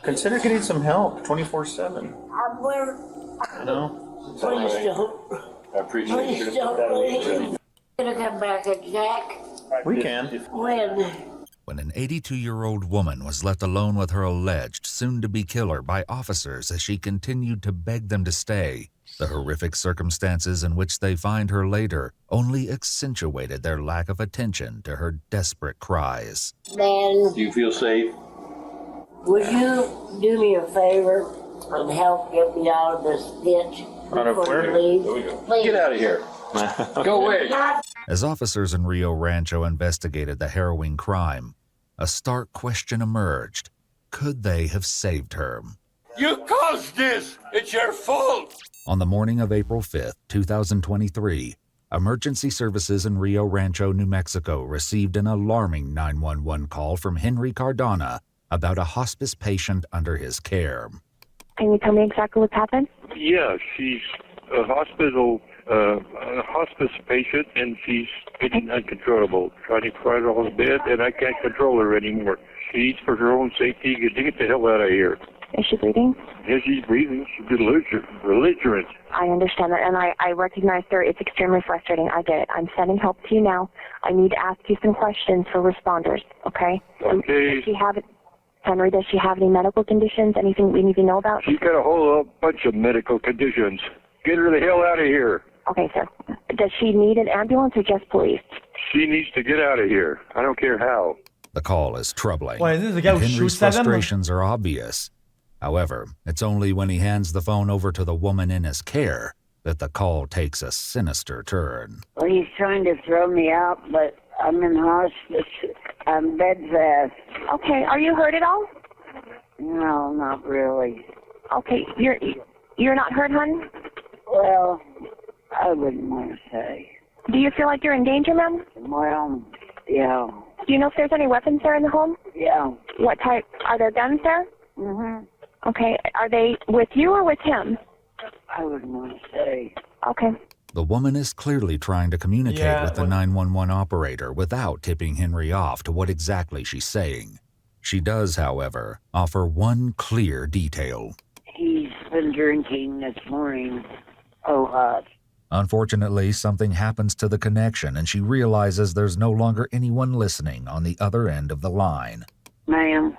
Consider getting some help 24/7. You know? Please don't. I appreciate Please don't. Gonna come back and Jack. We can. When an 82-year-old woman was left alone with her alleged soon-to-be killer by officers as she continued to beg them to stay, the horrific circumstances in which they find her later only accentuated their lack of attention to her desperate cries. Man, Do you feel safe? would you do me a favor and help get me out of this ditch Out of before where? you leave? There we go. Please. Get out of here. Go away. As officers in Rio Rancho investigated the harrowing crime, a stark question emerged. Could they have saved her? You caused this! It's your fault! On the morning of April 5th, 2023, emergency services in Rio Rancho, New Mexico received an alarming 911 call from Henry Cardona about a hospice patient under his care. Can you tell me exactly what's happened? Yeah, she's a hospice patient, and she's getting uncontrollable. Trying to cry her on the bed, and I can't control her anymore. She needs, for her own safety, to get the hell out of here. Is she breathing? Yeah, she's breathing. She's belligerent. I understand that, and I recognize, sir, it's extremely frustrating. I get it. I'm sending help to you now. I need to ask you some questions for responders, okay? Okay. Does she have, Henry, does she have any medical conditions, anything we need to know about? She's got a whole bunch of medical conditions. Get her the hell out of here. Okay, sir. Does she need an ambulance or just police? She needs to get out of here. I don't care how. The call is troubling. Wait, is this the guy and who Henry's shoots at them? frustrations are obvious. However, it's only when he hands the phone over to the woman in his care that the call takes a sinister turn. Well, he's trying to throw me out, but I'm in hospice. I'm bedfast. Okay, are you hurt at all? No, not really. Okay, you're not hurt, hon? Well, I wouldn't want to say. Do you feel like you're in danger, ma'am? Well, yeah. Do you know if there's any weapons there in the home? Yeah. What type? Are there guns there? Mm-hmm. Okay, are they with you or with him? I wouldn't want to say. Okay. The woman is clearly trying to communicate Yeah, with the 911 operator without tipping Henry off to what exactly she's saying. She does, however, offer one clear detail. He's been drinking this morning. Oh, hot. Unfortunately, something happens to the connection and she realizes there's no longer anyone listening on the other end of the line. Ma'am.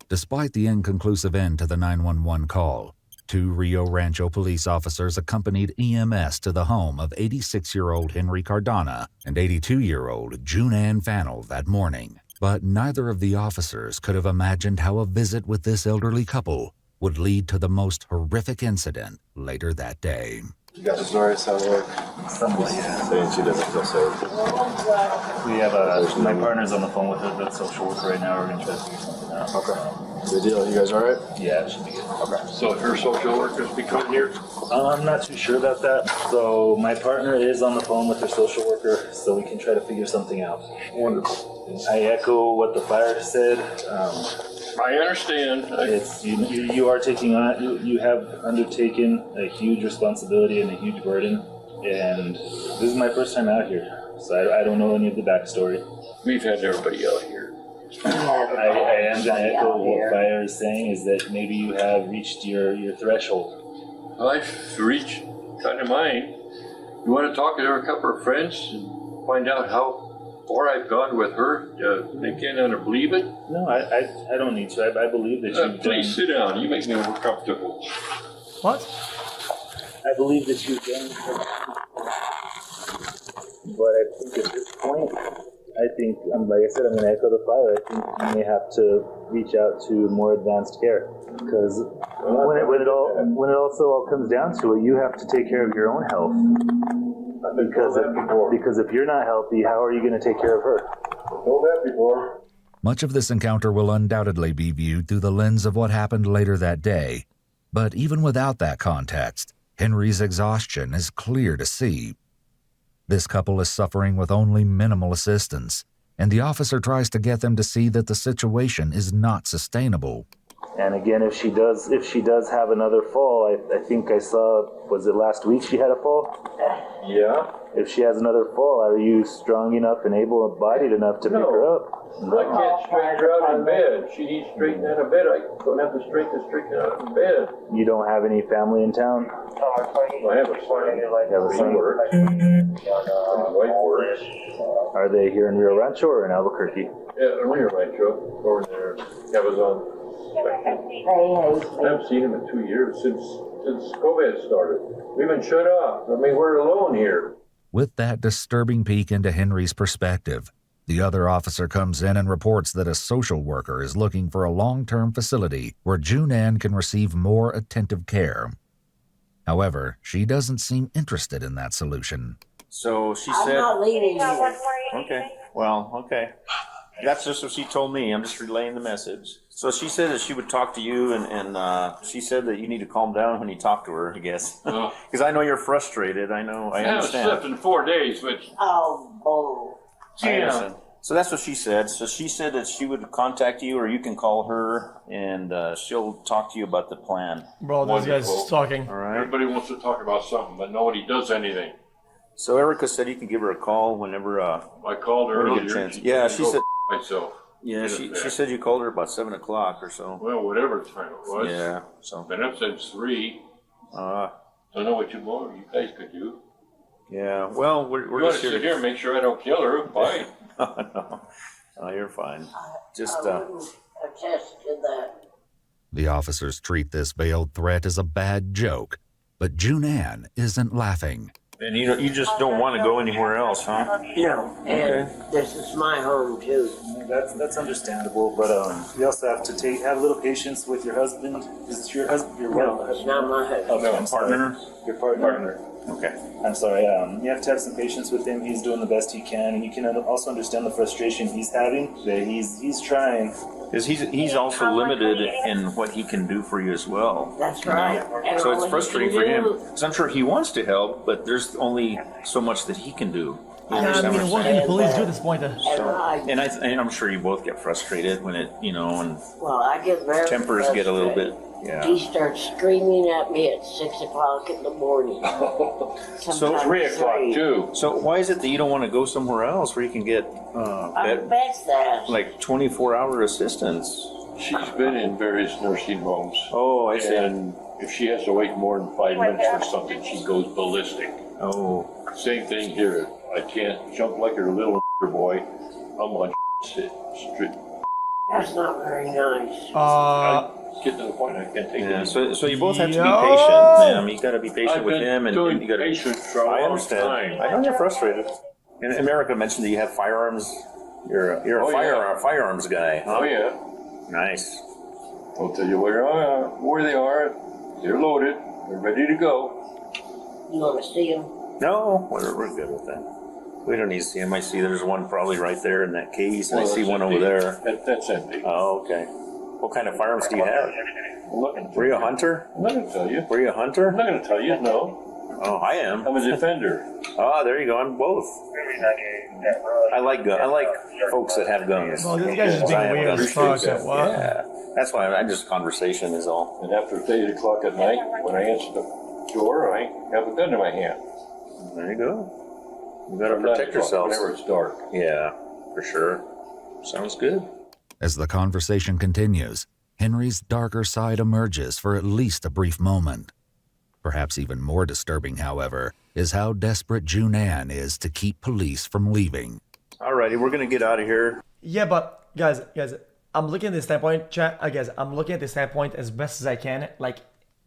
Despite the inconclusive end to the 911 call, 2 Rio Rancho police officers accompanied EMS to the home of 86-year-old Henry Cardona and 82-year-old Junan that morning. But neither of the officers could have imagined how a visit with this elderly couple would lead to the most horrific incident later that day. You got the story, sound like? Somewhat, yeah. Saying she doesn't feel safe. We have my partner's on the phone with the social worker right now. We're going to try to figure something out. Okay. Good deal. You guys all right? Yeah, it should be good. Okay. So her social worker's be coming here? I'm not too sure about that. So my partner is on the phone with her social worker, so we can try to figure something out. Wonderful. I echo what the fire said. I understand. It's you are taking on, you have undertaken a huge responsibility and a huge burden, and this is my first time out here, so I don't know any of the backstory. We've had everybody out here. I am going to echo what Fire is saying, is that maybe you have reached your threshold. I've reached kind of mine. You want to talk to a couple of friends and find out how far I've gone with her? They can't believe it. No, I don't need to. I believe that you've Please done... sit down. You make me more comfortable. What? I believe that you've done... But I think at this point, like I said, I'm going to echo the Fire. I think you may have to reach out to more advanced care. Because when it all comes down to it, you have to take care of your own health. Because if you're not healthy, how are you going to take care of her? Told that before. Much of this encounter will undoubtedly be viewed through the lens of what happened later that day. But even without that context, Henry's exhaustion is clear to see. This couple is suffering with only minimal assistance, and the officer tries to get them to see that the situation is not sustainable. And again, if she does have another fall, I think I saw, was it last week she had a fall? Yeah. If she has another fall, are you strong enough and able-bodied enough to pick her up? I can't straighten her out in bed. She needs straightened out of bed. I don't have the strength to straighten her out in bed. You don't have any family in town? I have a son. You have a son? He works. My wife works. Are they here in Rio Rancho or in Albuquerque? Yeah, I'm here, Rancho. Over there. Amazon. I haven't seen him in 2 years since COVID started. We've been shut off. I mean, we're alone here. With that disturbing peek into Henry's perspective, the other officer comes in and reports that a social worker is looking for a long-term facility where Junan can receive more attentive care. However, she doesn't seem interested in that solution. So she I'm said, not leaving here. okay, well, okay. That's just what she told me. I'm just relaying the message. So she said that she would talk to you, and she said that you need to calm down when you talk to her, I guess. Because I know you're frustrated. I know. I haven't understand. slept in 4 days, but Oh. I understand. So that's what she said. So she said that she would contact you, or you can call her, and she'll talk to you about the plan. Bro, this guy's Wonderful. talking. All right. everybody wants to talk about something, but nobody does anything. So Erica said you can give her a call whenever. I called her When you earlier. get a chance. She Yeah, told me she to said. go myself. Yeah, she said you called her about 7 o'clock or so. Well, whatever time it was. Yeah. So. Been up since 3. Don't know what you guys could do. Yeah. Well, we're You want just to sit here and make sure I don't kill her? Fine. No, you're fine. Just I wouldn't attest to that. The officers treat this veiled threat as a bad joke, but Junan isn't laughing. and you just don't want to go anywhere else, huh? No, and this is my home too. That's understandable, but you also have to have a little patience with your husband. Is it your husband? Your No, wife? it's not my husband. Okay, I'm sorry. Partner? Your partner. Okay. I'm sorry. You have to have some patience with him. He's doing the best he can, and you can also understand the frustration he's having. That he's trying. Because he's also limited in what he can do for you as well. That's right. And So all it's he frustrating can for him. do- Because I'm sure he wants to help, but there's only so much that he can do. You Yeah, I understand mean, what I'm what saying? can the police do at this point? And I, And I'm sure you both get frustrated when it, and well, I get very tempers get a little bit, frustrated. He starts screaming at me at 6 o'clock in the morning. Sometimes 3 o'clock, three. too. So why is it that you don't want to go somewhere else where you can get I bet that. like 24-hour assistance? She's been in various nursing homes. Oh, I see. And if she has to wait more than 5 minutes for something, she goes ballistic. Oh, Same thing here. I can't jump like a little boy. I'm on shit. That's not very nice. I get to the point I can't take yeah. it. So you both have to be Yo! patient, ma'am. You got to be patient I've with been him, and doing you got to. patient for a I long understand. time. I know you're frustrated. And America mentioned that you have firearms. You're a Oh, yeah. firearms guy. Huh? Oh yeah. Nice. I'll tell you where they are. They're loaded. They're ready to go. You want to see him? No, we're good with that. We don't need to see him. I see there's one probably right there in that case, and I see that's one over empty. there. That's empty. Oh, okay. What kind of firearms do you have? I'm not gonna Were you a hunter? I'm not going to tell you. Were you a I'm hunter? not going to tell you. No. Oh, I am. I'm a defender. Oh, there you go. I'm both. I like folks that have guns. Well, this guy's just I being have weird guns. as fuck. Appreciate that. What? Yeah, that's why I'm just conversation is all. And after 8 o'clock at night, when I answer the door, I have a gun in my hand. There you go. You got to From 9 protect o'clock, yourselves. Whenever it's dark. Yeah, for sure. Sounds good. As the conversation continues, Henry's darker side emerges for at least a brief moment. Perhaps even more disturbing, however, is how desperate Junan is to keep police from leaving. Alrighty, we're gonna get out of here. Yeah, but guys, I'm looking at this standpoint, chat. Guys, I'm looking at this standpoint as best as I can, like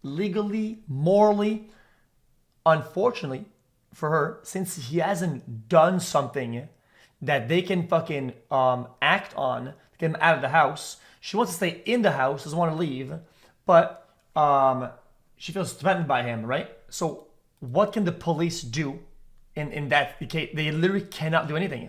legally, morally. Unfortunately for her, since he hasn't done something that they can fucking act on to get him out of the house, she wants to stay in the house, doesn't want to leave, but she feels threatened by him, right? So what can the police do in that case? They literally cannot do anything.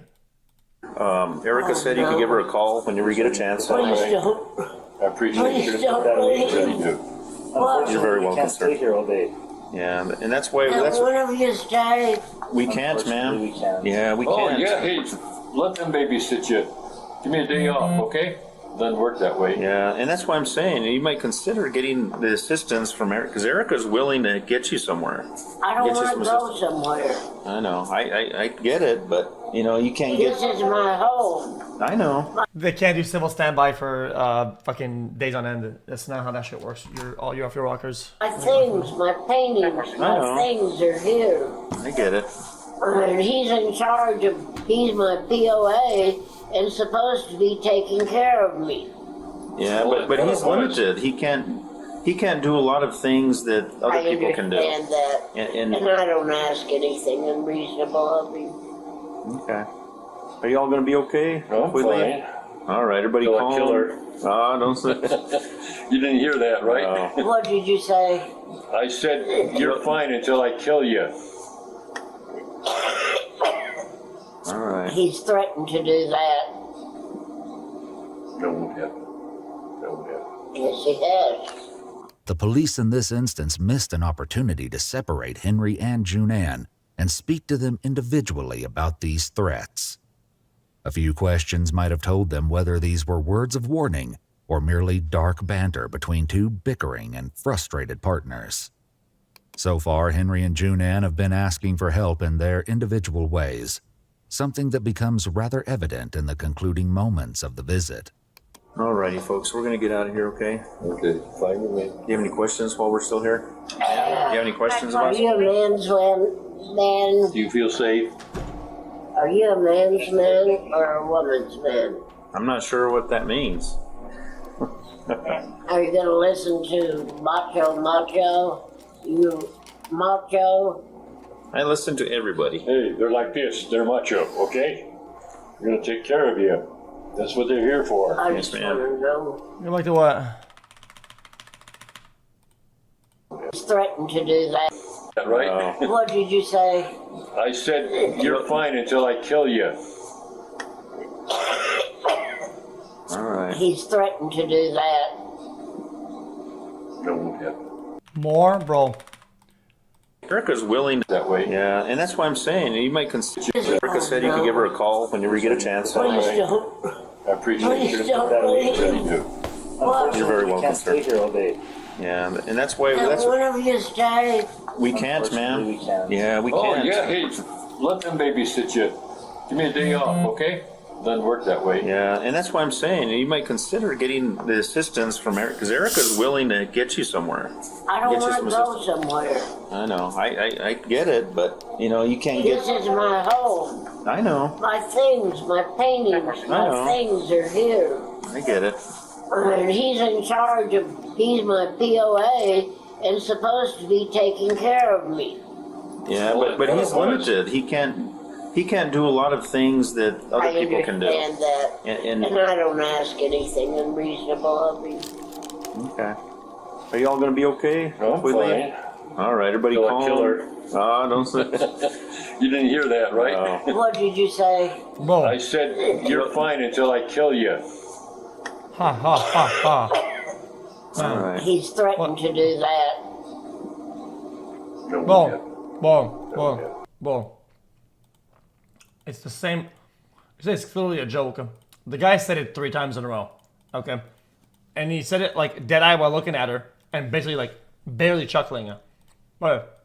Erica said you can give her a call whenever you get a chance. Please don't. I appreciate Please it. don't. Really Please. do. What? You're very We welcome, can't stay sir. here all day. Yeah, and that's why And what if you stay? we can't, ma'am. We can't. Yeah, we Oh, can't. yeah, hey, let them babysit you. Give me a day off, okay? doesn't work that way. Yeah, and that's why I'm saying you might consider getting the assistance from Erica, because Erica's willing to get you somewhere. I don't Get you want some to go somewhere. I know. I get it, but you know you can't This get. is my home. I know. They can't do civil standby for fucking days on end. That's not how that shit works. You're off your rockers. My things, my paintings, know. my things are here. I get it. And he's in charge of, he's my POA and supposed to be taking care of me. Yeah, but he's limited. He can't do a lot of things that other people can do. I understand that. And And I don't ask anything unreasonable of him. okay. Are you all gonna be okay? I'm with fine. me? All right, everybody Till I calm. kill her. Ah, don't say. You didn't hear that, right? No. What did you say? I said, you're fine until I kill you. All right. He's threatened to do that. That won't happen. That won't happen. Yes, he has. The police in this instance missed an opportunity to separate Henry and Junan and speak to them individually about these threats. A few questions might have told them whether these were words of warning or merely dark banter between two bickering and frustrated partners. So far, Henry and Junan have been asking for help in their individual ways, something that becomes rather evident in the concluding moments of the visit. Alrighty, folks, we're gonna get out of here, okay? Okay, fine with me. Do you have any questions while we're still here? Do you have any questions Are about you a man's man? Do you feel safe? Are you a man's man or a woman's man? I'm not sure what that means. Are you gonna listen to Macho? You Macho? I listen to everybody. Hey, they're like this. They're macho, okay? We're gonna take care of you. That's what they're here for. I Yes, just ma'am. wanna know. You like the what? He's threatened to do that. Right? What did you say? I said, you're fine until I kill you. All right. He's threatened to do that. That won't happen. More, bro. Erica's willing. That way. Yeah, and that's why I'm saying you might consider. Erica said you could give her a call whenever you get a chance. Please don't. I appreciate Please it. don't. I really do. What? You're very welcome, Can't stay sir. here all day. Yeah, and that's why Now, whenever you stay, we can't, ma'am. Unfortunately, we can't. Yeah, we Oh, can't. yeah, hey, let them babysit you. Give me a day off, okay? Doesn't work that way. Yeah, and that's why I'm saying you might consider getting the assistance from Erica, because Erica's willing to get you somewhere. I don't Get you want some to go somewhere. I know. I get it, but you know you can't This get. is my home. I know. My things, my paintings, my know. things are here. I get it. And he's in charge of, he's my POA and supposed to be taking care of me. Yeah, but he's limited. He can't do a lot of things that other I people can do. understand that. And And I don't ask anything unreasonable of him. okay. Are you all gonna be okay? I'm with me? fine. All right, everybody Till I calm. kill her. Ah, don't say. You didn't hear that, right? No. What did you say? Bro. I said, you're fine until I kill you. Ha ha ha ha. All right. He's threatened to do that. That won't Boom. happen. Boom. Boom. Boom. It's the same. It's clearly a joke. The guy said it 3 times in a row. Okay. And he said it like dead eye while looking at her and basically like barely chuckling. But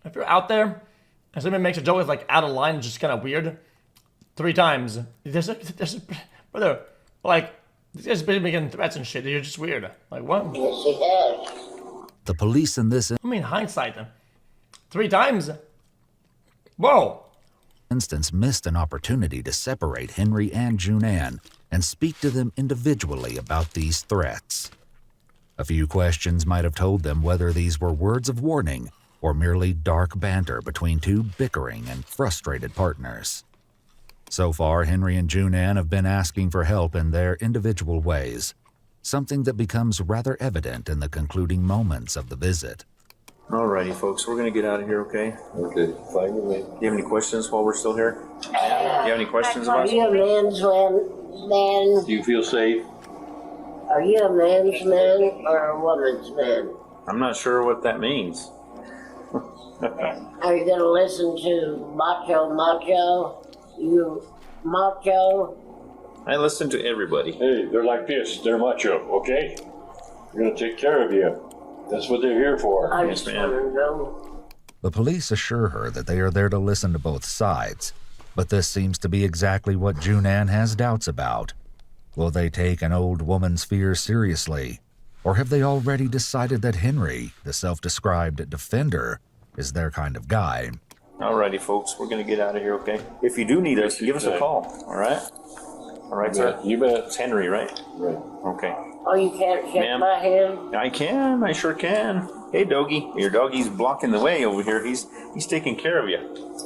if you're out there and somebody makes a joke that's like out of line, just kind of weird, 3 times, brother, like, this guy's been making threats and shit. You're just weird. Like, what? Yes, he has. The police in this I mean, hindsight. 3 times? Whoa. instance missed an opportunity to separate Henry and Junan and speak to them individually about these threats. A few questions might have told them whether these were words of warning or merely dark banter between two bickering and frustrated partners. So far, Henry and Junan have been asking for help in their individual ways, something that becomes rather evident in the concluding moments of the visit. Alrighty, folks, we're gonna get out of here, okay? Okay, fine with me. Do you have any questions while we're still here? Do you have any questions Are about you a man's man? Do you feel safe? Are you a man's man or a woman's man? I'm not sure what that means. Are you gonna listen to Macho? You Macho? I listen to everybody. Hey, they're like this. They're macho, okay? They're gonna take care of you. That's what they're here for. I Yes, just ma'am. want to know. The police assure her that they are there to listen to both sides, but this seems to be exactly what Junan has doubts about. Will they take an old woman's fears seriously? Or have they already decided that Henry, the self-described defender, is their kind of guy? Alrighty, folks, we're gonna get out of here, okay? If you do need us, give us a call, alright? Alright, sir? You bet. It's Henry, right? Right. Okay. Oh, you can't shake Ma'am. my hand? I sure can. Hey, doggy. Your doggy's blocking the way over here. He's taking care of you.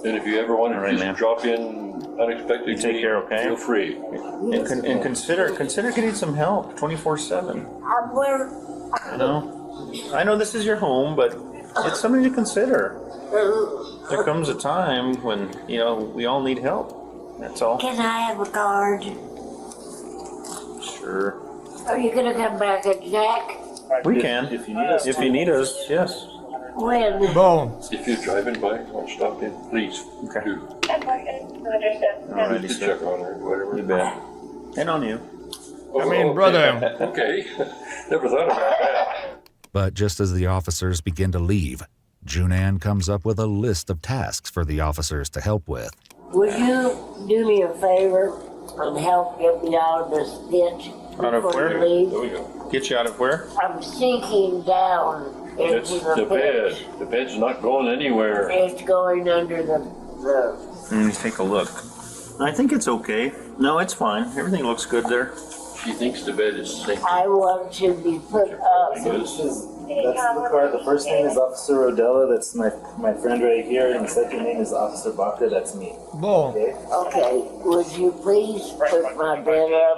And if you ever want to All right, just ma'am. drop in unexpectedly, You take care, okay? Feel free. And consider getting some help 24/7. Where? You know? I know this is your home, but it's something to consider. There comes a time when, we all need help. That's all. Can I have a card? Sure. Are you gonna come back at Jack? We can. If you need us. If you need us, yes. When? Boom. If you're driving by or stop in, please Okay. do. Alrighty, Just sir. check on her, whatever. You bet. And on you. I mean, brother. Okay. Never thought about that. But just as the officers begin to leave, Junan comes up with a list of tasks for the officers to help with. Would you do me a favor and help get me out of this ditch Out of before where? you leave? There we go. Get you out of where? I'm sinking down It's into the the bed. pit. The bed's not going anywhere. It's going under the Let me take a look. I think it's okay. No, it's fine. Everything looks good there. She thinks the bed is sinking. I want to be put up. That's the card. The first name is Officer Rodella. That's my friend right here. And the second name is Officer Baca. That's me. Boom. Okay? Okay, would you please put my bed up?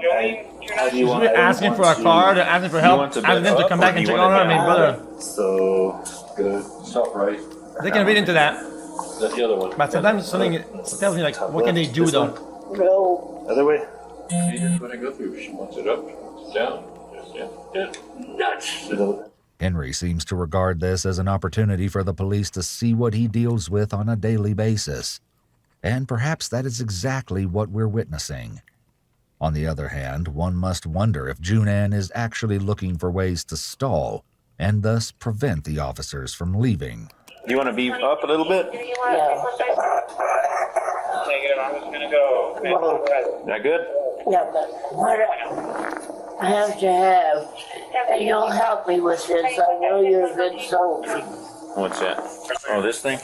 How do you want? You're I don't asking want for a to- card, asking for help, want the asking bed them to up, come or back do and you check want on her. it I mean, brother, So Good. Stop right. they can read into that. That's the other one. But sometimes something tells me like, what can they do This though? one? No. Other way. See, here's what I go through. She wants it up, she wants it down. Yeah. Nuts. Henry seems to regard this as an opportunity for the police to see what he deals with on a daily basis. And perhaps that is exactly what we're witnessing. On the other hand, one must wonder if Junan is actually looking for ways to stall and thus prevent the officers from leaving. Do you want to beef up a little bit? Yeah. Well, Is that good? yeah, but what I have to have, and you'll help me with this. I know you're a good soldier. What's that? Oh, this thing?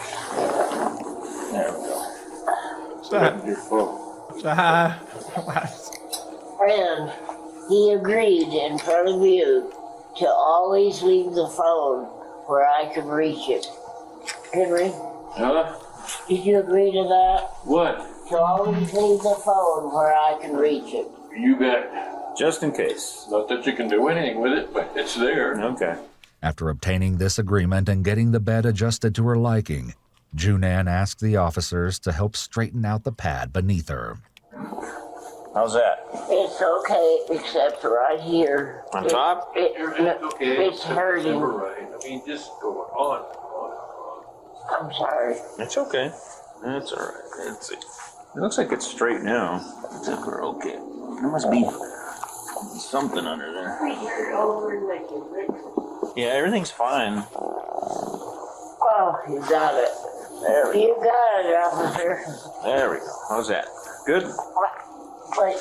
There we go. Your phone. And he agreed in front of you to always leave the phone where I could reach it. Henry, Huh? did you agree to that? What? To always leave the phone where I can reach it. You bet. Just in case. Not that you can do anything with it, but it's there. Okay. After obtaining this agreement and getting the bed adjusted to her liking, Junan asked the officers to help straighten out the pad beneath her. How's that? It's okay, except right here. On top? It's hurting. Never right. I mean, just go on. I'm sorry. It's okay. It's all right. It looks like it's straight now. I think we're okay. There must be something under there. Yeah, everything's fine. Oh, you got it. There we You got it, officer. There we go. How's that? Good? Wait,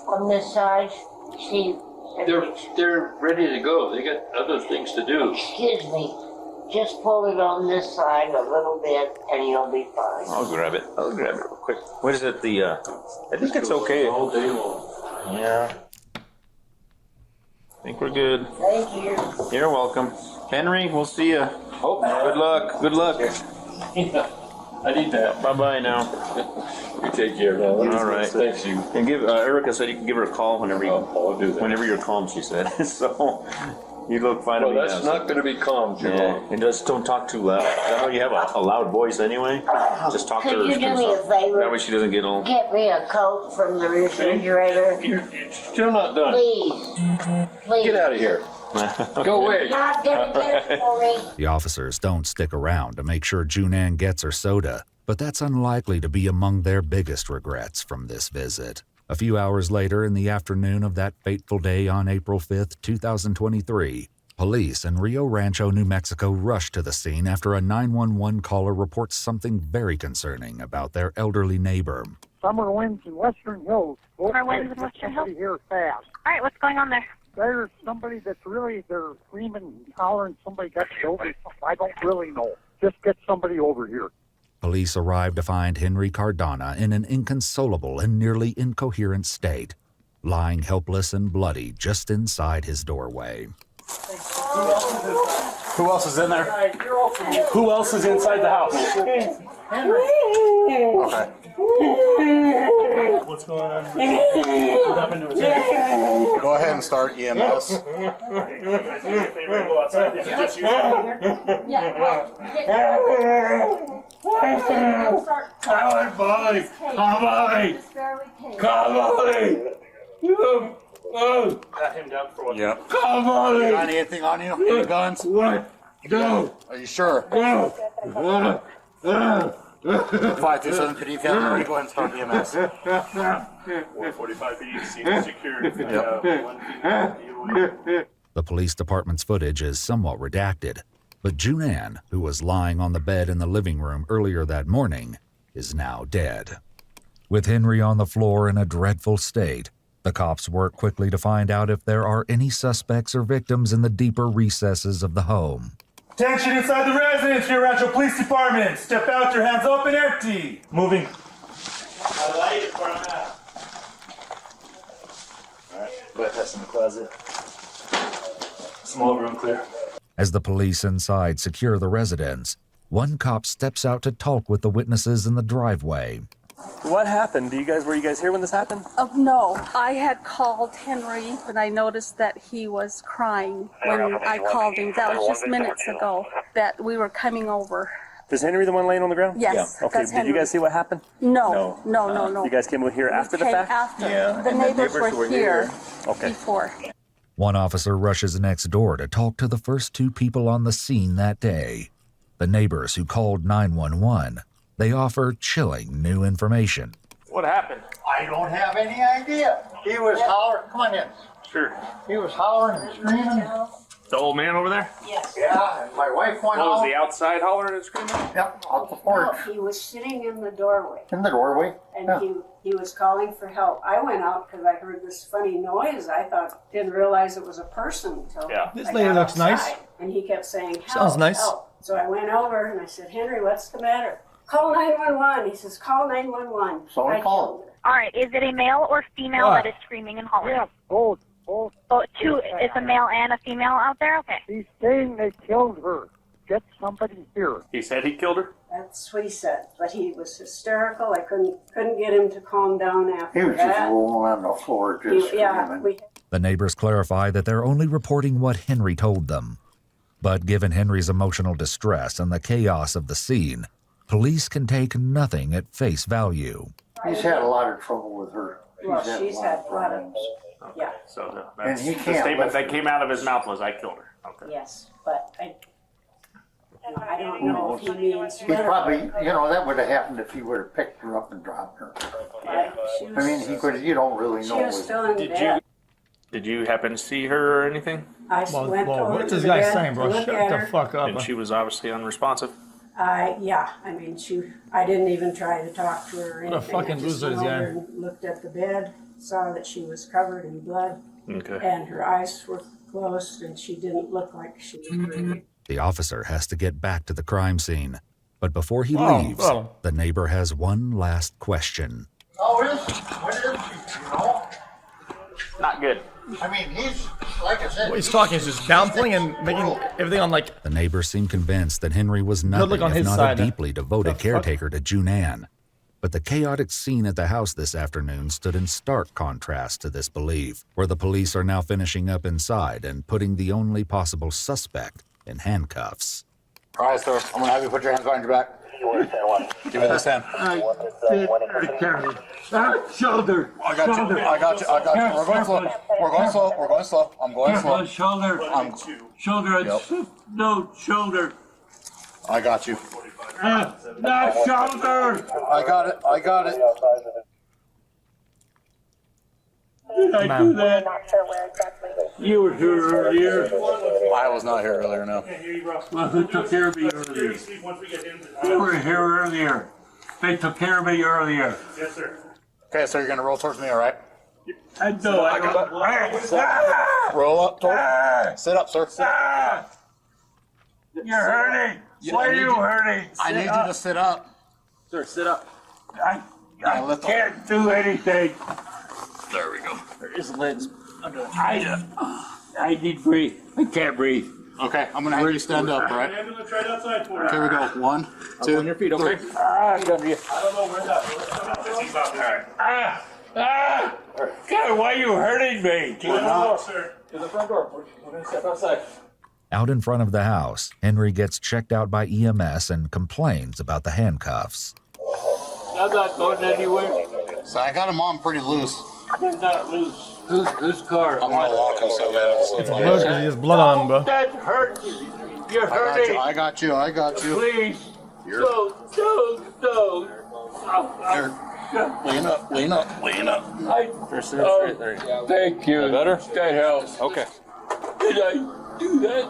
on this side, see, They're ready to go. They got other things to do. excuse me, just pull it on this side a little bit and you'll be fine. I'll grab it. Real quick. What is it? I think it's okay. All day long. Yeah. I think we're good. Thank you. You're welcome. Henry, we'll see you. Oh, Good luck. Good luck. I need that. Bye-bye now. You take care now. All right. Thanks, you. And give Erica said you can give her a call whenever I'll do that. whenever you're calm, she said. So you look fine to Well, me that's now. not going to be calm, Yeah, Junan. and just don't talk too loud. I know you have a loud voice anyway. Just talk to her. Could you do me a favor? That way she doesn't get all. Get me a Coke from the refrigerator. You're still not done. Please. Please. Get out of here. Go away. Not gonna get it for me. The officers don't stick around to make sure Junan gets her soda, but that's unlikely to be among their biggest regrets from this visit. A few hours later, in the afternoon of that fateful day on April 5th, 2023, police in Rio Rancho, New Mexico rushed to the scene after a 911 caller reports something very concerning about their elderly neighbor. Summer winds in Western Hills. Summer winds in Western Hills? Here fast. All right, what's going on there? There's somebody that's really, they're screaming and hollering, somebody got killed or something. I don't really know. Just get somebody over here. Police arrived to find Henry Cardona in an inconsolable and nearly incoherent state, lying helpless and bloody just inside his doorway. Who else is in there? Who else is inside the house? Okay. What's going on? What happened to his head? Go ahead and start EMS. Come on, buddy! Come on! Come on! Got him down for what? Yep. Come on! Got anything on you? Any guns? What? No! Are you sure? No! 527, could you go ahead and start EMS? 145B, scene secured. The police department's footage is somewhat redacted, but Junan, who was lying on the bed in the living room earlier that morning, is now dead. With Henry on the floor in a dreadful state, the cops work quickly to find out if there are any suspects or victims in the deeper recesses of the home. Attention inside the residence, Rio Rancho Police Department. Step out, your hands up and empty. Moving. All right, but that's in the closet. Small room clear. As the police inside secure the residence, one cop steps out to talk with the witnesses in the driveway. What happened? Were you guys here when this happened? No, I had called Henry when I noticed that he was crying when I called him. That was just minutes ago that we were coming over. Is Henry the one laying on the ground? Yes. Yeah. Okay, that's did Henry. you guys see what happened? No. You guys came over here after the Came fact? After. Yeah, The and the neighbors were here Okay. before. One officer rushes next door to talk to the first two people on the scene that day, the neighbors who called 911. They offer chilling new information. What happened? I don't have any idea. He was hollering. Come on in. Sure. He was hollering and screaming. The old man over there? Yes. Yeah, and my wife went What was out. the outside hollering and screaming? Yep, out the No, porch. he was sitting in the doorway In the doorway. and Yeah. he was calling for help. I went out because I heard this funny noise. I didn't realize it was a person until Yeah. This I lady got looks nice. outside. And he kept saying, help, Sounds nice. help. So I went over and I said, Henry, what's the matter? Call 911. He says, call 911. So I called. killed her. All right, is it a male or female What? that is screaming and hollering? Yeah, both. Oh, two. It's a male and a female out there? Okay. He's saying they killed her. Get somebody here. He said he killed her? That's what he said. But he was hysterical. I couldn't get him to calm down after He was just that. rolling on the floor, just Yeah, screaming. The neighbors clarify that they're only reporting what Henry told them. But given Henry's emotional distress and the chaos of the scene, police can take nothing at face value. He's had a lot of trouble with her. Well, she's had a lot of, yeah, So And that's he the can't statement lift that her. came out of his mouth was, I killed her. Okay. yes, but I don't know if he means He probably, that would have happened if he would have picked her up and dropped her. She was, I mean, he could, you don't really she know. was still in Did bed. Did you happen to see her or anything? I Well, went over what's to this the guy bed saying, to bro? look Shut at the her. fuck up. And she was obviously unresponsive. Yeah, I mean, I didn't even try to talk to her or What a anything. fucking I just loser went this guy. over and looked at the bed, saw that she was covered in blood, Okay. and her eyes were closed, and she didn't look like she was breathing. The officer has to get back to the crime scene. But before he Oh, leaves, oh. the neighbor has one last question. How is he? What is he, Not good. I mean, he's, like I said. What he's talking is just downplaying and making everything on like. The neighbors seem convinced that Henry was nothing look on if his not side. a deeply devoted The fuck? caretaker to Junan. But the chaotic scene at the house this afternoon stood in stark contrast to this belief, where the police are now finishing up inside and putting the only possible suspect in handcuffs. All right, sir. I'm gonna have you put your hands behind your back. Give me this hand. Shoulder. I got you. I got you. We're going slow. We're going slow. I'm going slow. Shoulder. Shoulder. Yep. No, shoulder. I got you. No, shoulder. I got it. Did I do that? You were here earlier. I was not here earlier, no. Well, who took care of me earlier? You were here earlier. They took care of me earlier. Yes, sir. Okay, so you're gonna roll towards me, all right? I know. I got Roll up toward. Sit up, sir. You're hurting. Why are you hurting? I need you to sit up. Sir, sit up. I can't do anything. There we go. His legs under the I need to breathe. I can't breathe. Okay, I'm gonna have you stand up, all right? Ambulance right outside for you. Here we go. 1, 2, On your feet, okay? three. I don't know where that God, why are you hurting me? No, sir. To the front door. We're gonna step outside. Out in front of the house, Henry gets checked out by EMS and complains about the handcuffs. I'm not going anywhere. So I got him on pretty loose. They're not loose. Whose car? I'm gonna lock him so bad. It's blood because he has blood on him, bro. That hurts. You're hurting. I got you. Please. Don't. Here. Lean up. Thank you. Better? That helps. Okay. Did I do that?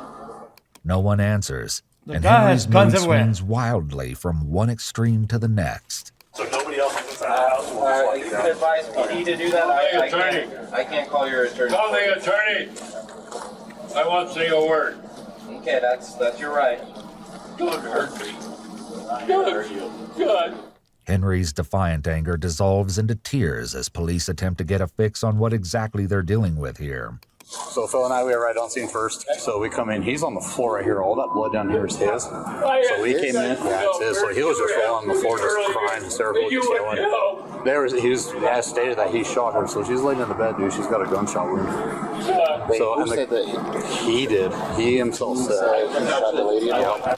No one answers, and guy Henry's has guns mood everywhere. swings wildly from one extreme to the next. So nobody else is inside the house? You can advise me to do that. I can't call your attorney. Call the attorney. I won't say a word. Okay, that's your right. Don't hurt me. God. Henry's defiant anger dissolves into tears as police attempt to get a fix on what exactly they're dealing with here. So Phil and I, we were right on scene first. So we come in. He's on the floor right here. All that blood down here is his. So we came in. Yeah, it's his. So he was just rolling on the floor, just crying, hysterical, just yelling. He was as stated that he shot her. So she's laying in the bed, dude. She's got a gunshot wound. So and he did. He himself said. Yeah.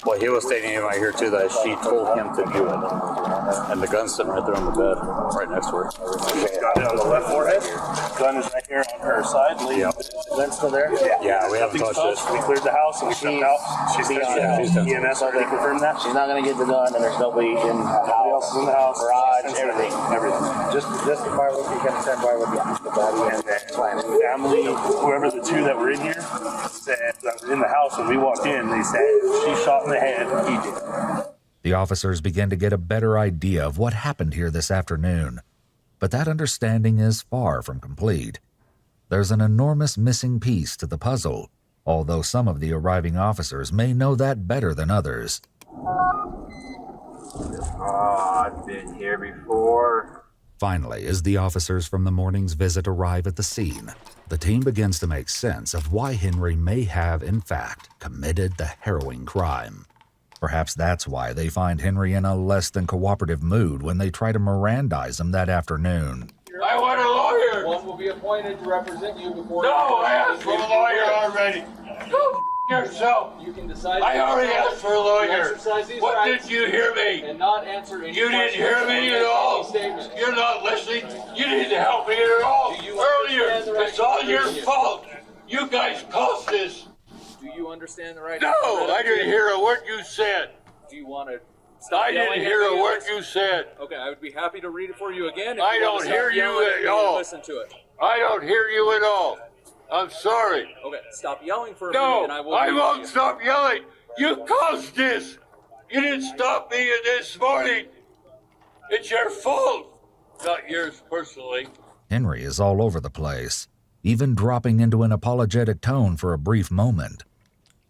Well, he was stating right here too that she told him to do it, and the gun's sitting right there on the bed, right next to her. She's got it on the left forehead. Gun is right here on her side. Yep. Gun's still there? Yeah, we haven't touched it. We cleared the house and we stepped out. She's EMS already confirmed that. She's not gonna get the gun, and there's nobody in the house. Nobody else is in the house. Garage, everything. Just the bar with you gotta stand by with the body and the family. Whoever the two that were in here said that was in the house when we walked in. They said she shot in the head. He did. The officers begin to get a better idea of what happened here this afternoon, but that understanding is far from complete. There's an enormous missing piece to the puzzle, although some of the arriving officers may know that better than others. I've been here before. Finally, as the officers from the morning's visit arrive at the scene, the team begins to make sense of why Henry may have, in fact, committed the harrowing crime. Perhaps that's why they find Henry in a less than cooperative mood when they try to Mirandize him that afternoon. I want a lawyer. One will be appointed to represent you before. No, I asked for a lawyer already. Go yourself. You can decide. I already asked for a lawyer. What rights did you hear me? And not answer any You didn't hear me at all. You're not listening. You didn't help me at all. Earlier, it's all your fault. You guys caused this. Do you understand the right? No, I didn't hear a word you said. Do you want to stop I yelling didn't at hear me? a word you said. Okay, I would be happy to read it for you again. If I you want don't to stop hear you yelling at me all. and listen to it. I don't hear you at all. I'm sorry. Okay, stop yelling for a minute and I will. I read won't to you. stop yelling. You caused this. You didn't stop me this morning. It's your fault, not yours personally. Henry is all over the place, even dropping into an apologetic tone for a brief moment.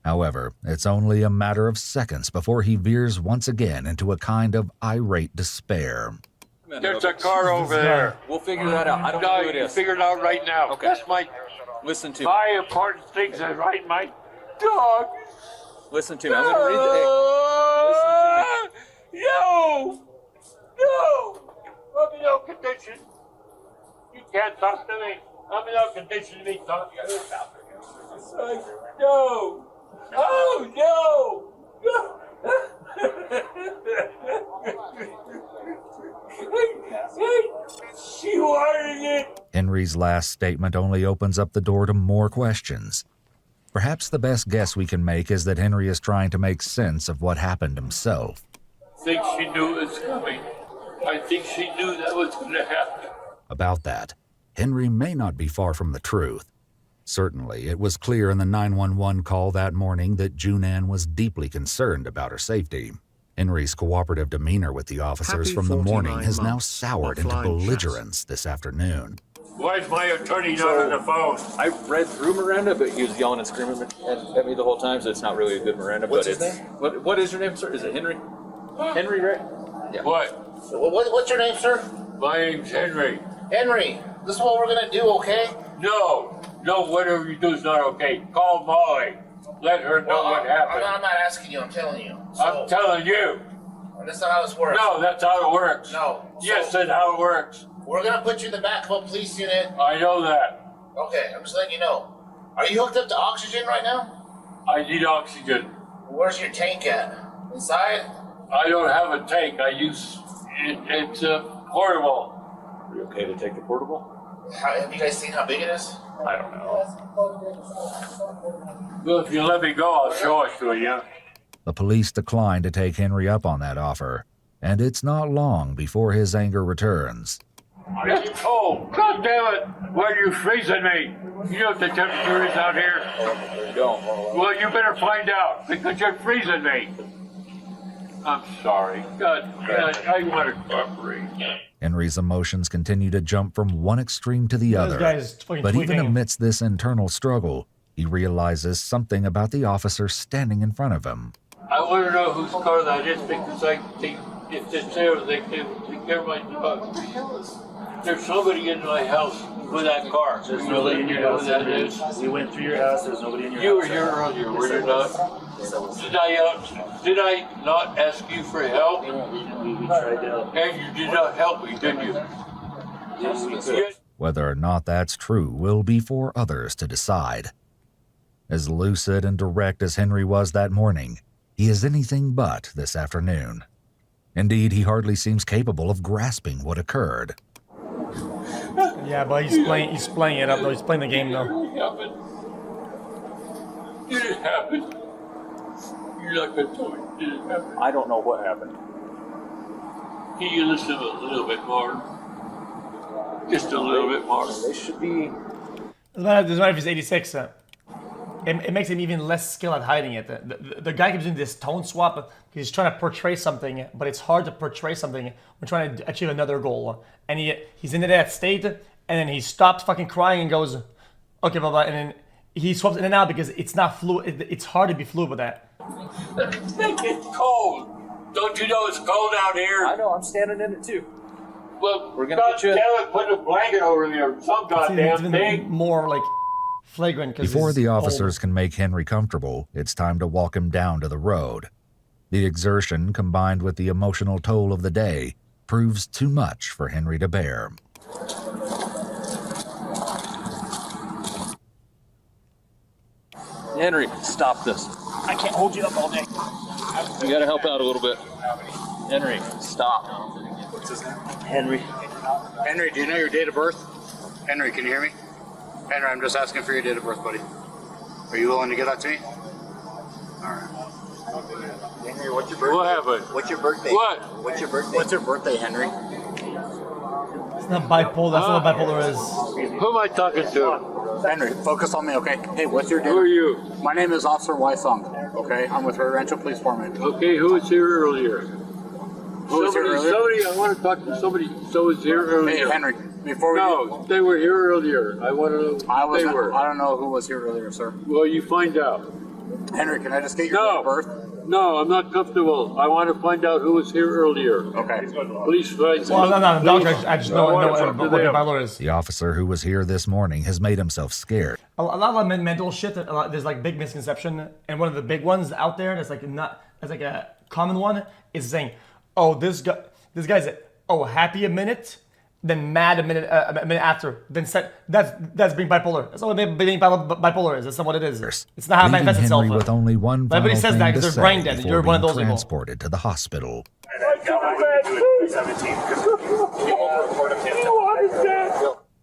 However, it's only a matter of seconds before he veers once again into a kind of irate despair. There's a car over there. We'll figure that out. I don't know who it is. Figure it out right now. Okay. That's my important things is right. My dog. Listen to me. I'm going to read the. Listen to me. No. I'm in no condition. You can't talk to me. I'm in no condition to be talking to you. No. Oh no. She wanted it. Henry's last statement only opens up the door to more questions. Perhaps the best guess we can make is that Henry is trying to make sense of what happened himself. I think she knew it was coming. I think she knew that was going to happen. About that, Henry may not be far from the truth. Certainly, it was clear in the 911 call that morning that Junan was deeply concerned about her safety. Henry's cooperative demeanor with the officers from the morning has now soured into belligerence this afternoon. Why is my attorney not on the phone? I read through Miranda, but he was yelling and screaming at me the whole time, so it's not really a good Miranda. What's but his it's name? What is your name, sir? Is it Henry? Henry, right? Yeah. What? What's your name, sir? My name's Henry. Henry. This is what we're gonna do, okay? No, whatever you do is not okay. Call Molly. Let her know what happened. I'm not asking you, I'm telling you. I'm telling you. That's not how this works. No, that's how it works. No. Yes, that's how it works. We're gonna put you in the backup police unit. I know that. Okay, I'm just letting you know. Are you hooked up to oxygen right now? I need oxygen. Where's your tank at? Inside? I don't have a tank. I use it's portable. Are you okay to take the portable? Have you guys seen how big it is? I don't know. Well, if you let me go, I'll show it to you. The police declined to take Henry up on that offer, and it's not long before his anger returns. It's cold. God damn it! Why are you freezing me? You know what the temperature is out here? Don't. Well, you better find out because you're freezing me. I'm sorry. God, I want to cooperate. Henry's emotions continue to jump from one extreme to the other. But even amidst this internal struggle, he realizes something about the officer standing in front of him. I want to know whose car that is because I think if it's there, they can take care of my dog. There's somebody in my house with that car. There's nobody in your house. That is. We went through your house. There's nobody in your house. You were here earlier, were you not? Did I not ask you for help? We tried to help. And you did not help me, did you? Yes, we could. Whether or not that's true will be for others to decide. As lucid and direct as Henry was that morning, he is anything but this afternoon. Indeed, he hardly seems capable of grasping what occurred. Yeah, but he's playing it up though. He's playing the game though. Did it happen? You're not going to tell me. Did it happen? I don't know what happened. Can you listen a little bit more? Just a little bit more. They should be. Doesn't matter if he's 86. It makes him even less skilled at hiding it. The guy keeps doing this tone swap because he's trying to portray something, but it's hard to portray something when trying to achieve another goal. And he's in that state, and then he stops fucking crying and goes, okay, blah, blah, and then he swaps in and out because it's not fluid. It's hard to be fluid with that. It's cold. Don't you know it's cold out here? I know, I'm standing in it too. Well, we're gonna God damn it, put a blanket over there. Some goddamn thing. More like flagrant. Before the officers can make Henry comfortable, it's time to walk him down to the road. The exertion, combined with the emotional toll of the day, proves too much for Henry to bear. Henry, stop this. I can't hold you up all day. You gotta help out a little bit. Henry, stop. What's his name? Henry. Henry, do you know your date of birth? Henry, can you hear me? Henry, I'm just asking for your date of birth, buddy. Are you willing to give that to me? Alright. Henry, what's your birthday? What happened? What's your birthday? What? What's your birthday? What's your birthday, Henry? It's not bipolar. That's not what bipolar is. Who am I talking to? Henry, focus on me, okay? Hey, what's your date? Who are you? My name is Officer Wysong, okay? I'm with Rio Rancho Police Department. Okay, who was here earlier? Who was here earlier? Somebody, I want to talk to somebody. So was here earlier. Hey, Henry, before we... No, they were here earlier. I want to know who they were. I don't know who was here earlier, sir. Well, you find out. Henry, can I just get your date of birth? No, I'm not comfortable. I want to find out who was here earlier. Okay. Please find Well, no, doctor, I just know what bipolar is. The officer who was here this morning has made himself scared. A lot of mental shit. There's like big misconception, and one of the big ones out there that's like a common one is saying, "Oh, this guy's happy a minute, then mad a minute after, then that's being bipolar. That's not what being bipolar is. That's not what it is. It's not how it manifests itself." Henry with only one final Everybody says thing that to because say they're brain dead. before You're one of being those people. transported to the hospital.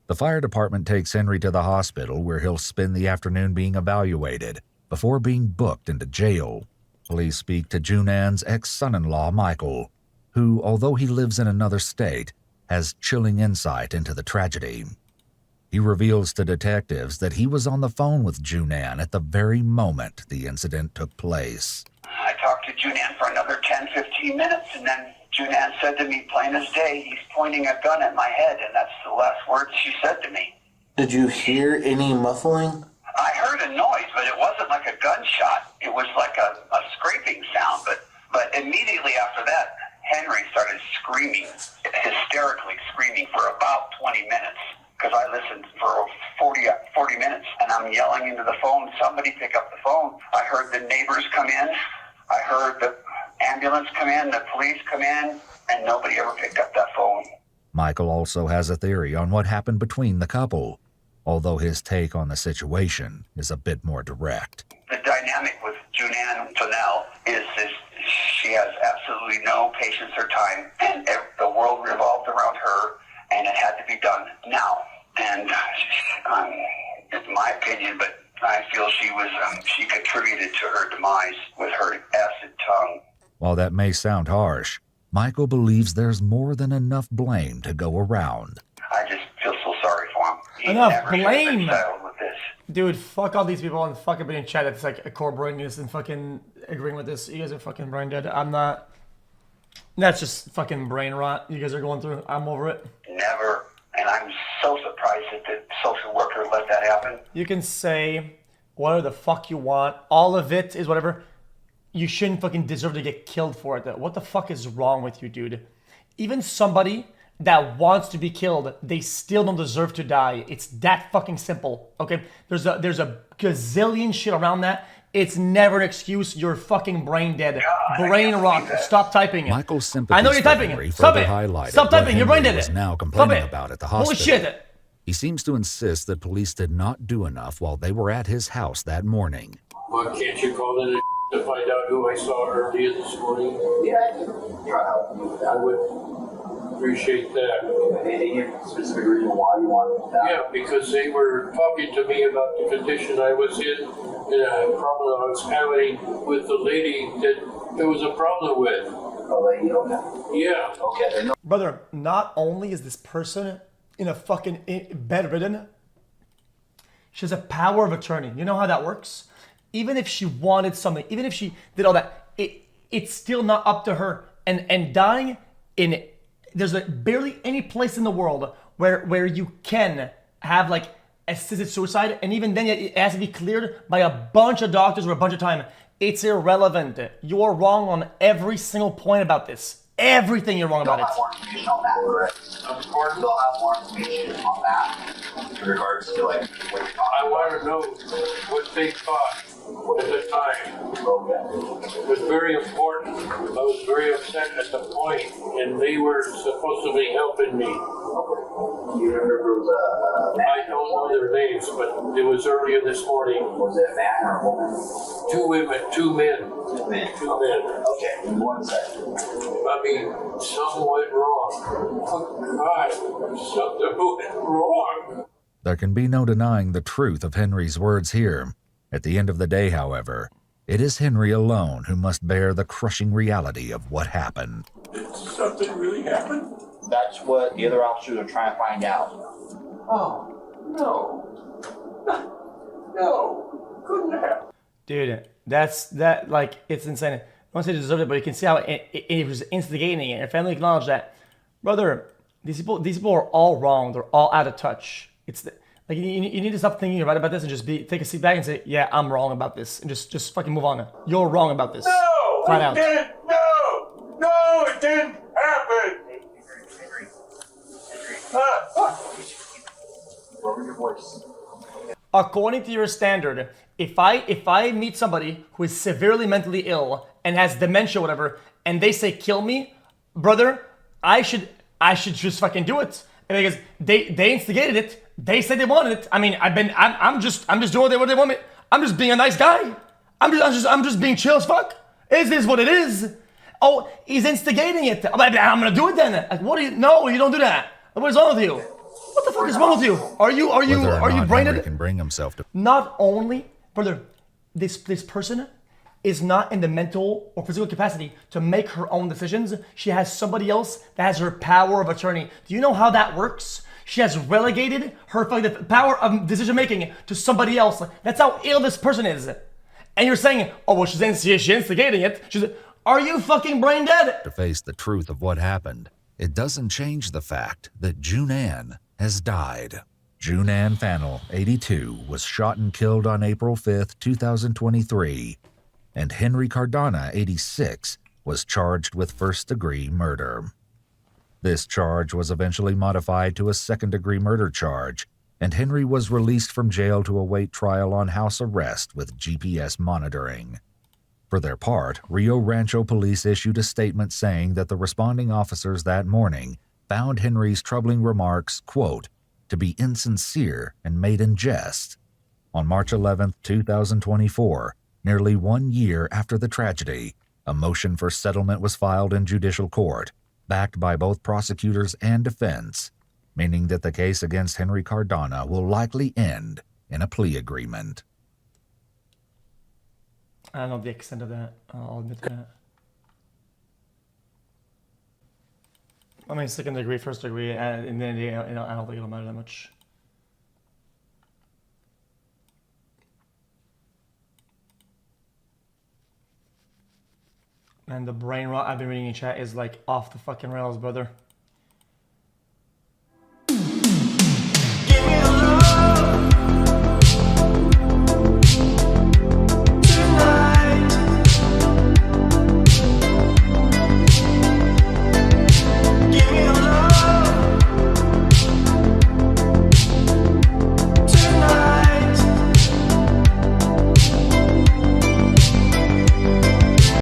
The fire department takes Henry to the hospital where he'll spend the afternoon being evaluated before being booked into jail. Police speak to Junan's ex-son-in-law, Michael, who, although he lives in another state, has chilling insight into the tragedy. He reveals to detectives that he was on the phone with Junan at the very moment the incident took place. I talked to Junan for another 10, 15 minutes, and then Junan said to me, plain as day, he's pointing a gun at my head, and that's the last words she said to me. Did you hear any muffling? I heard a noise, but it wasn't like a gunshot. It was like a scraping sound, but immediately after that, Henry started screaming, hysterically screaming for about 20 minutes. Because I listened for 40 minutes, and I'm yelling into the phone, somebody pick up the phone. I heard the neighbors come in, I heard the ambulance come in, the police come in, and nobody ever picked up that phone. Michael also has a theory on what happened between the couple, although his take on the situation is a bit more direct. The dynamic with Junan Tonell is she has absolutely no patience or time, and the world revolved around her, and it had to be done now. And it's my opinion, but I feel she contributed to her demise with her acid tongue. While that may sound harsh, Michael believes there's more than enough blame to go around. I just feel so sorry for him. He Enough never should have blame! been saddled with this. Dude, fuck all these people and fucking being in chat that's like corroborating this and fucking agreeing with this. You guys are fucking brain dead. I'm not. That's just fucking brain rot you guys are going through. I'm over it. Never. And I'm so surprised that the social worker let that happen. You can say whatever the fuck you want. All of it is whatever. You shouldn't fucking deserve to get killed for it. What the fuck is wrong with you, dude? Even somebody that wants to be killed, they still don't deserve to die. It's that fucking simple, okay? There's a gazillion shit around that. It's never an excuse. You're fucking brain dead. Brain rot. Stop typing it. Michael's sympathy I know you're typing it. Stop it. Stop typing. You're brain dead. Was now complaining about at the hospital. Holy shit. He seems to insist that police did not do enough while they were at his house that morning. Why can't you call in to find out who I saw earlier this morning? Yeah, I can try to help you with that. I would appreciate that. Any specific reason why you want that? Yeah, because they were talking to me about the condition I was in and a problem I was having with the lady that there was a problem with. A lady, okay. Yeah. Okay. Brother, not only is this person in a fucking bedridden, she has a power of attorney. You know how that works? Even if she wanted something, even if she did all that, it's still not up to her. And dying in, there's like barely any place in the world where you can have like assisted suicide, and even then it has to be cleared by a bunch of doctors or a bunch of time. It's irrelevant. You're wrong on every single point about this. Everything you're wrong about it. More information on that, correct? Of course, they'll have more information on that in regards to like what you're talking about. I want to know what they thought at the time. It was very important. I was very upset at the point, and they were supposed to be helping me. You remember it was a man? I don't know their names, but it was earlier this morning. Was it a man or a woman? Two women, two men. Two men. Two men. Okay, 1 second. I mean, something went wrong. Oh, God, something went wrong. There can be no denying the truth of Henry's words here. At the end of the day, however, it is Henry alone who must bear the crushing reality of what happened. Did something really happen? That's what the other officers are trying to find out. Oh, no. No, couldn't have. Dude, that like, it's insane. I don't say they deserved it, but you can see how it was instigating it. If family acknowledged that, brother, these people are all wrong. They're all out of touch. It's like you need to stop thinking about this and just take a seat back and say, yeah, I'm wrong about this, and just fucking move on. You're wrong about this. No, flat out. No, it didn't happen. Lower your voice. According to your standard, if I meet somebody who is severely mentally ill and has dementia, whatever, and they say kill me, brother, I should just fucking do it. And because they instigated it, they said they wanted it. I mean, I'm just doing what they want me. I'm just being a nice guy. I'm just being chill as fuck. It is what it is. Oh, he's instigating it. I'm gonna do it then. Like, what do you? No, you don't do that. What is wrong with you? What the fuck is wrong with you? Are you brain dead? Can bring himself to. Not only, brother, this person is not in the mental or physical capacity to make her own decisions. She has somebody else that has her power of attorney. Do you know how that works? She has relegated her the power of decision making to somebody else. That's how ill this person is. And you're saying, oh, well, she's instigating it. Are you fucking brain dead? To face the truth of what happened, it doesn't change the fact that Junan has died. Junan Fannel, 82, was shot and killed on April 5th, 2023, and Henry Cardona, 86, was charged with first-degree murder. This charge was eventually modified to a second-degree murder charge, and Henry was released from jail to await trial on house arrest with GPS monitoring. For their part, Rio Rancho police issued a statement saying that the responding officers that morning found Henry's troubling remarks, quote, to be insincere and made in jest. On March 11, 2024, nearly 1 year after the tragedy, a motion for settlement was filed in judicial court, backed by both prosecutors and defense, meaning that the case against Henry Cardona will likely end in a plea agreement. I don't know the extent of that. I'll admit that. I mean, second degree, first degree, and then I don't think it'll matter that much. And the brain rot I've been reading in chat is like off the fucking rails, brother.